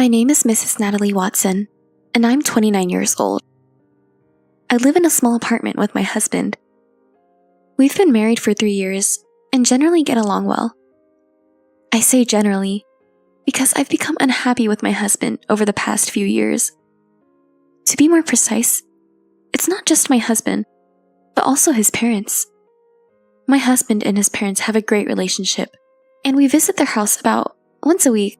My name is Mrs. Natalie Watson, and I'm 29 years old. I live in a small apartment with my husband. We've been married for 3 years and generally get along well. I say generally because I've become unhappy with my husband over the past few years. To be more precise, it's not just my husband, but also his parents. My husband and his parents have a great relationship, and we visit their house about once a week.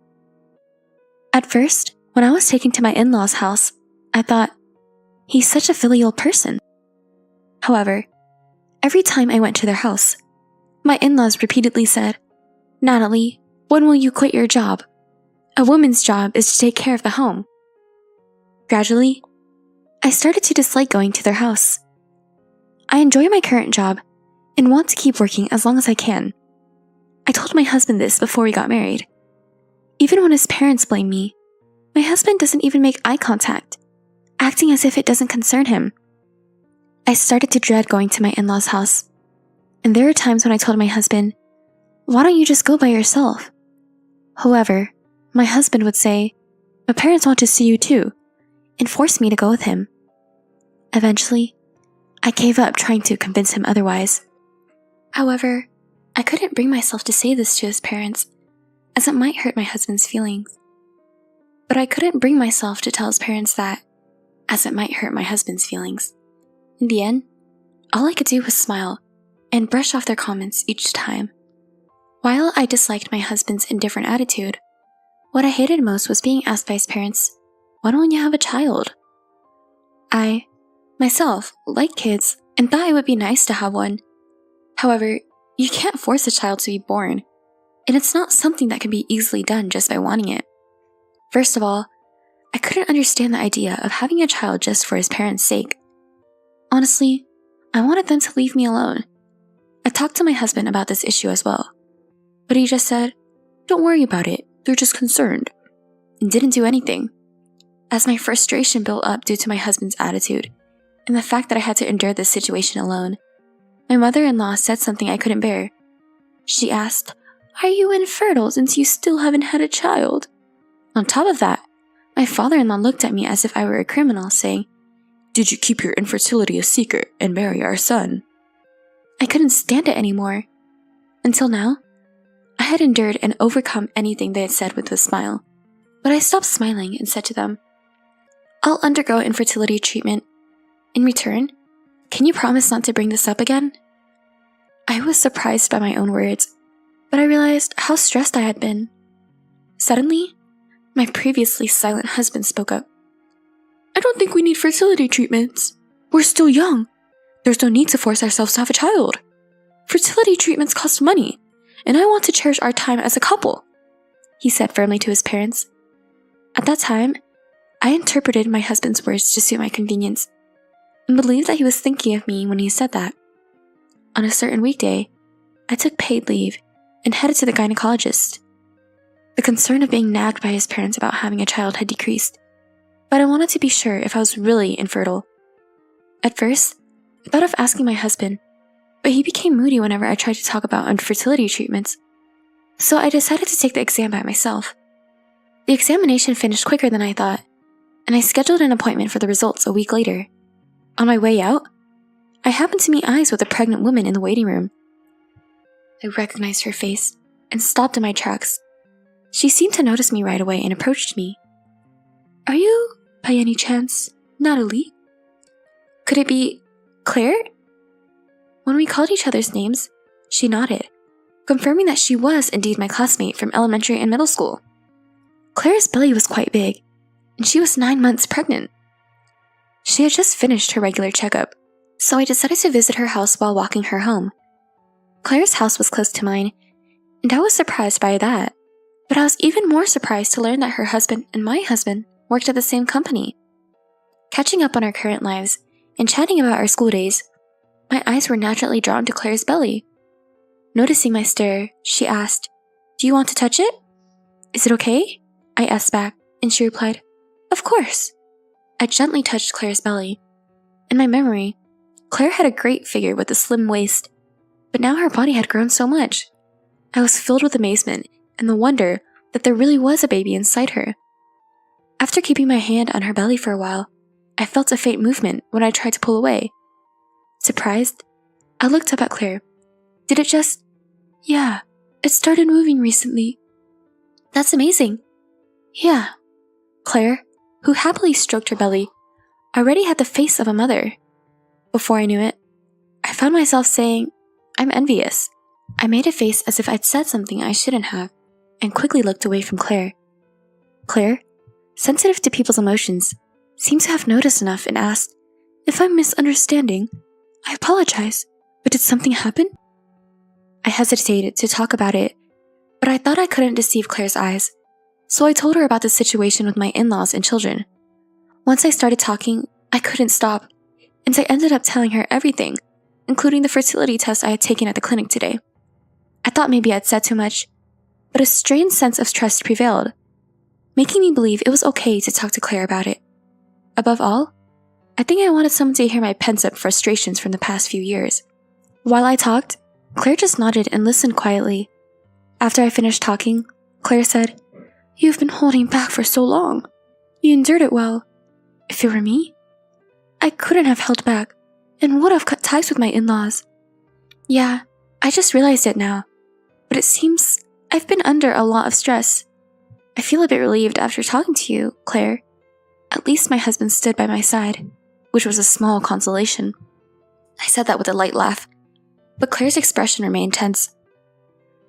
At first, when I was taken to my in-laws' house, I thought, he's such a filial person. However, every time I went to their house, my in-laws repeatedly said, "Natalie, when will you quit your job? A woman's job is to take care of the home." Gradually, I started to dislike going to their house. I enjoy my current job and want to keep working as long as I can. I told my husband this before we got married. Even when his parents blame me, my husband doesn't even make eye contact, acting as if it doesn't concern him. I started to dread going to my in-laws' house, and there were times when I told my husband, "Why don't you just go by yourself?" However, my husband would say, "My parents want to see you too," and force me to go with him. Eventually, I gave up trying to convince him otherwise. However, I couldn't bring myself to say this to his parents, as it might hurt my husband's feelings. But I couldn't bring myself to tell his parents that, as it might hurt my husband's feelings. In the end, all I could do was smile and brush off their comments each time. While I disliked my husband's indifferent attitude, what I hated most was being asked by his parents, "When will you have a child?" I, myself, like kids and thought it would be nice to have one. However, you can't force a child to be born, and it's not something that can be easily done just by wanting it. First of all, I couldn't understand the idea of having a child just for his parents' sake. Honestly, I wanted them to leave me alone. I talked to my husband about this issue as well, but he just said, "Don't worry about it, they're just concerned," and didn't do anything. As my frustration built up due to my husband's attitude, and the fact that I had to endure this situation alone, my mother-in-law said something I couldn't bear. She asked, "Are you infertile since you still haven't had a child?" On top of that, my father-in-law looked at me as if I were a criminal, saying, "Did you keep your infertility a secret and marry our son?" I couldn't stand it anymore. Until now, I had endured and overcome anything they had said with a smile, but I stopped smiling and said to them, "I'll undergo infertility treatment. In return, can you promise not to bring this up again?" I was surprised by my own words, but I realized how stressed I had been. Suddenly, my previously silent husband spoke up. "I don't think we need fertility treatments. We're still young. There's no need to force ourselves to have a child. Fertility treatments cost money, and I want to cherish our time as a couple," he said firmly to his parents. At that time, I interpreted my husband's words to suit my convenience, and believed that he was thinking of me when he said that. On a certain weekday, I took paid leave and headed to the gynecologist. The concern of being nagged by his parents about having a child had decreased, but I wanted to be sure if I was really infertile. At first, I thought of asking my husband, but he became moody whenever I tried to talk about infertility treatments, so I decided to take the exam by myself. The examination finished quicker than I thought, and I scheduled an appointment for the results a week later. On my way out, I happened to meet eyes with a pregnant woman in the waiting room. I recognized her face and stopped in my tracks. She seemed to notice me right away and approached me. "Are you, by any chance, Natalie? Could it be Claire?" When we called each other's names, she nodded, confirming that she was indeed my classmate from elementary and middle school. Claire's belly was quite big, and she was 9 months pregnant. She had just finished her regular checkup, so I decided to visit her house while walking her home. Claire's house was close to mine, and I was surprised by that, but I was even more surprised to learn that her husband and my husband worked at the same company. Catching up on our current lives and chatting about our school days, my eyes were naturally drawn to Claire's belly. Noticing my stare, she asked, "Do you want to touch it?" "Is it okay?" I asked back, and she replied, "Of course." I gently touched Claire's belly. In my memory, Claire had a great figure with a slim waist, but now her body had grown so much. I was filled with amazement and the wonder that there really was a baby inside her. After keeping my hand on her belly for a while, I felt a faint movement when I tried to pull away. Surprised, I looked up at Claire. Did it just... Yeah, it started moving recently. That's amazing. Yeah. Claire, who happily stroked her belly, already had the face of a mother. Before I knew it, I found myself saying, I'm envious. I made a face as if I'd said something I shouldn't have, and quickly looked away from Claire. Claire, sensitive to people's emotions, seemed to have noticed enough and asked, If I'm misunderstanding, I apologize, but did something happen? I hesitated to talk about it, but I thought I couldn't deceive Claire's eyes, so I told her about the situation with my in-laws and children. Once I started talking, I couldn't stop, and I ended up telling her everything, including the fertility test I had taken at the clinic today. I thought maybe I'd said too much, but a strange sense of trust prevailed, making me believe it was okay to talk to Claire about it. Above all, I think I wanted someone to hear my pent-up frustrations from the past few years. While I talked, Claire just nodded and listened quietly. After I finished talking, Claire said, You've been holding back for so long. You endured it well. If it were me, I couldn't have held back and would have cut ties with my in-laws. Yeah, I just realized it now, but it seems I've been under a lot of stress. I feel a bit relieved after talking to you, Claire. At least my husband stood by my side, which was a small consolation. I said that with a light laugh, but Claire's expression remained tense.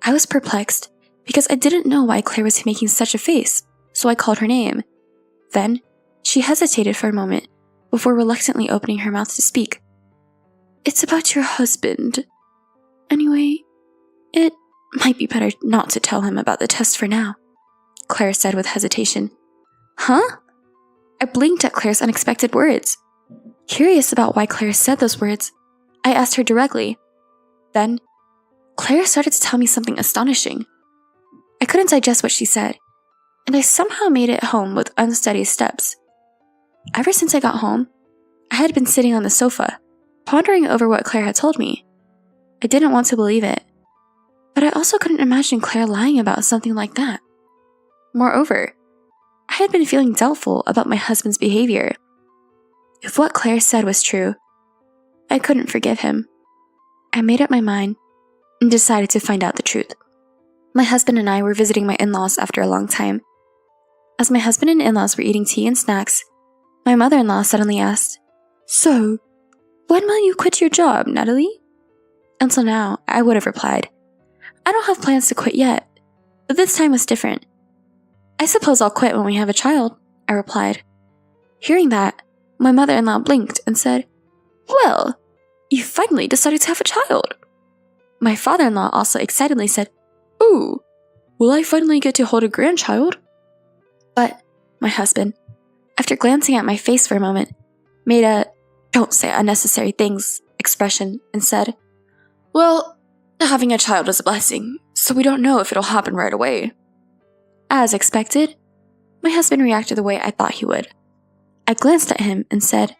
I was perplexed because I didn't know why Claire was making such a face, so I called her name. Then, she hesitated for a moment before reluctantly opening her mouth to speak. It's about your husband. Anyway, it might be better not to tell him about the test for now, Claire said with hesitation. Huh? I blinked at Claire's unexpected words. Curious about why Claire said those words, I asked her directly. Then, Claire started to tell me something astonishing. I couldn't digest what she said, and I somehow made it home with unsteady steps. Ever since I got home, I had been sitting on the sofa, pondering over what Claire had told me. I didn't want to believe it, but I also couldn't imagine Claire lying about something like that. Moreover, I had been feeling doubtful about my husband's behavior. If what Claire said was true, I couldn't forgive him. I made up my mind and decided to find out the truth. My husband and I were visiting my in-laws after a long time. As my husband and in-laws were eating tea and snacks, my mother-in-law suddenly asked, So, when will you quit your job, Natalie? Until now, I would have replied, I don't have plans to quit yet, but this time was different. I suppose I'll quit when we have a child, I replied. Hearing that, my mother-in-law blinked and said, Well, you finally decided to have a child. My father-in-law also excitedly said, Ooh, will I finally get to hold a grandchild? But my husband, after glancing at my face for a moment, made a don't say unnecessary things expression and said, Well, having a child is a blessing, so we don't know if it'll happen right away. As expected, my husband reacted the way I thought he would. I glanced at him and said,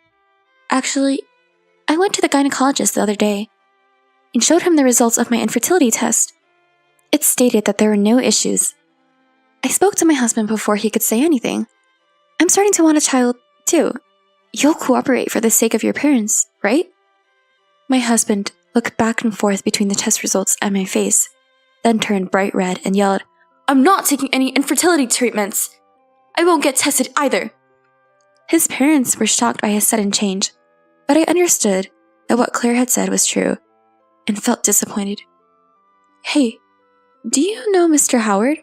Actually, I went to the gynecologist the other day and showed him the results of my infertility test. It stated that there were no issues. I spoke to my husband before he could say anything. I'm starting to want a child, too. You'll cooperate for the sake of your parents, right? My husband looked back and forth between the test results and my face, then turned bright red and yelled, I'm not taking any infertility treatments. I won't get tested either. His parents were shocked by his sudden change, but I understood that what Claire had said was true and felt disappointed. Hey, do you know Mr. Howard?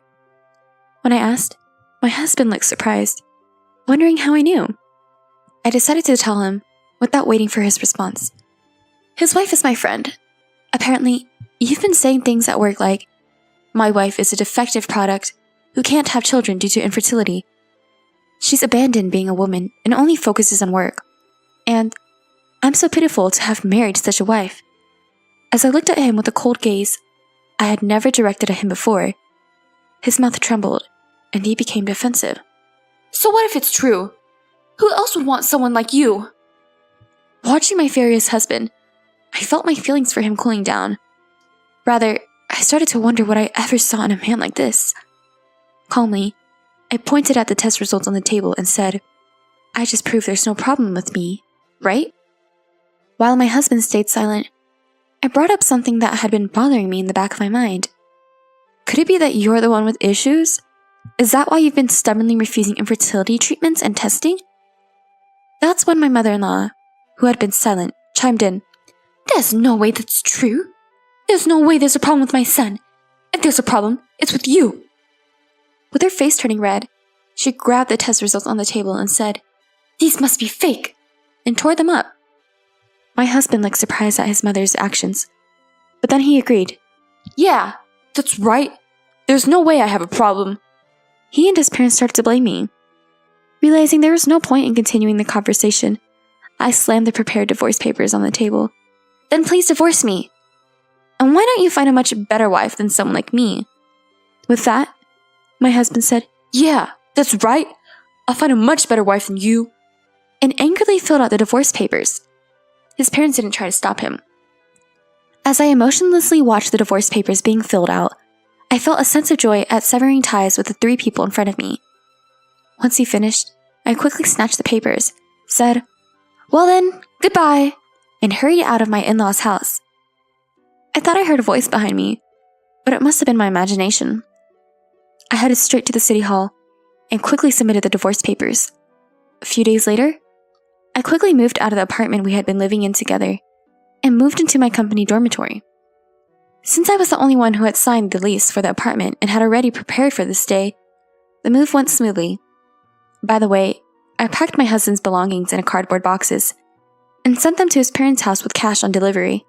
When I asked, my husband looked surprised, wondering how I knew. I decided to tell him without waiting for his response. His wife is my friend. Apparently, you've been saying things at work like, my wife is a defective product who can't have children due to infertility. She's abandoned being a woman and only focuses on work. And I'm so pitiful to have married such a wife. As I looked at him with a cold gaze I had never directed at him before, his mouth trembled and he became defensive. So what if it's true? Who else would want someone like you? Watching my furious husband, I felt my feelings for him cooling down. Rather, I started to wonder what I ever saw in a man like this. Calmly, I pointed at the test results on the table and said, "I just proved there's no problem with me, right?" While my husband stayed silent, I brought up something that had been bothering me in the back of my mind. "Could it be that you're the one with issues? Is that why you've been stubbornly refusing infertility treatments and testing?" That's when my mother-in-law, who had been silent, chimed in. "There's no way that's true. There's no way there's a problem with my son. If there's a problem, it's with you." With her face turning red, she grabbed the test results on the table and said, "These must be fake," and tore them up. My husband looked surprised at his mother's actions, but then he agreed. "Yeah, that's right. There's no way I have a problem." He and his parents started to blame me. Realizing there was no point in continuing the conversation, I slammed the prepared divorce papers on the table. "Then please divorce me. And why don't you find a much better wife than someone like me?" With that, my husband said, "Yeah, that's right. I'll find a much better wife than you," and angrily filled out the divorce papers. His parents didn't try to stop him. As I emotionlessly watched the divorce papers being filled out, I felt a sense of joy at severing ties with the 3 people in front of me. Once he finished, I quickly snatched the papers, said, "Well then, goodbye," and hurried out of my in-laws' house. I thought I heard a voice behind me, but it must have been my imagination. I headed straight to the city hall and quickly submitted the divorce papers. A few days later, I quickly moved out of the apartment we had been living in together and moved into my company dormitory. Since I was the only one who had signed the lease for the apartment and had already prepared for this day, the move went smoothly. By the way, I packed my husband's belongings in cardboard boxes and sent them to his parents' house with cash on delivery.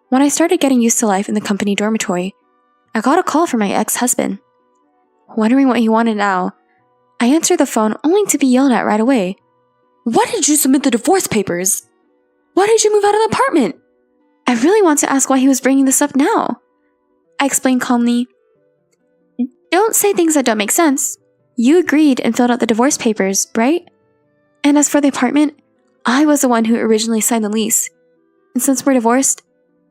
When I started getting used to life in the company dormitory, I got a call from my ex-husband. Wondering what he wanted now, I answered the phone only to be yelled at right away. "Why did you submit the divorce papers? Why did you move out of the apartment?" I really want to ask why he was bringing this up now. I explained calmly, "Don't say things that don't make sense. You agreed and filled out the divorce papers, right? And as for the apartment, I was the one who originally signed the lease. And since we're divorced,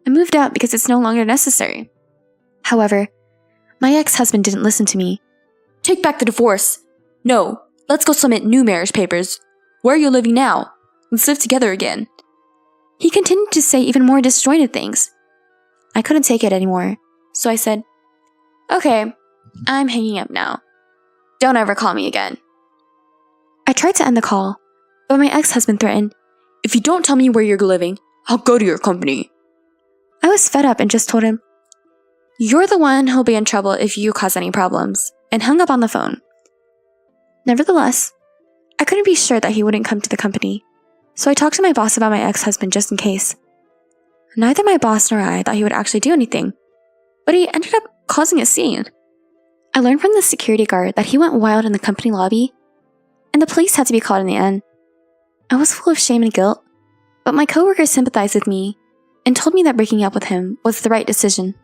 I moved out because it's no longer necessary." However, my ex-husband didn't listen to me. "Take back the divorce. No, let's go submit new marriage papers. Where are you living now? Let's live together again." He continued to say even more disjointed things. I couldn't take it anymore, so I said, "Okay, I'm hanging up now. Don't ever call me again." I tried to end the call, but my ex-husband threatened, "If you don't tell me where you're living, I'll go to your company." I was fed up and just told him, "You're the one who'll be in trouble if you cause any problems," and hung up on the phone. Nevertheless, I couldn't be sure that he wouldn't come to the company, so I talked to my boss about my ex-husband just in case. Neither my boss nor I thought he would actually do anything, but he ended up causing a scene. I learned from the security guard that he went wild in the company lobby, and the police had to be called in the end. I was full of shame and guilt, but my coworkers sympathized with me and told me that breaking up with him was the right decision.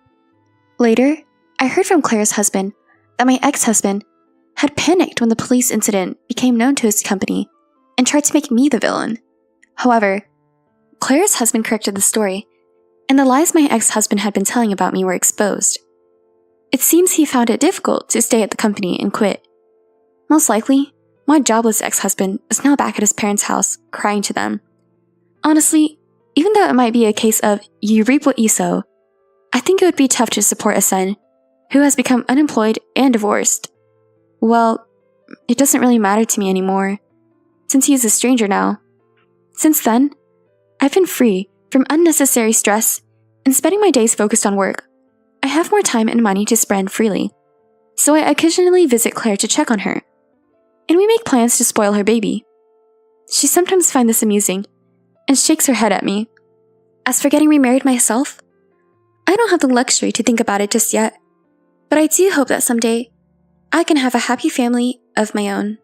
Later, I heard from Claire's husband that my ex-husband had panicked when the police incident became known to his company and tried to make me the villain. However, Claire's husband corrected the story, and the lies my ex-husband had been telling about me were exposed. It seems he found it difficult to stay at the company and quit. Most likely, my jobless ex-husband is now back at his parents' house, crying to them. Honestly, even though it might be a case of you reap what you sow, I think it would be tough to support a son who has become unemployed and divorced. Well, it doesn't really matter to me anymore, since he is a stranger now. Since then, I've been free from unnecessary stress and spending my days focused on work. I have more time and money to spend freely, so I occasionally visit Claire to check on her, and we make plans to spoil her baby. She sometimes finds this amusing and shakes her head at me. As for getting remarried myself, I don't have the luxury to think about it just yet, but I do hope that someday I can have a happy family of my own.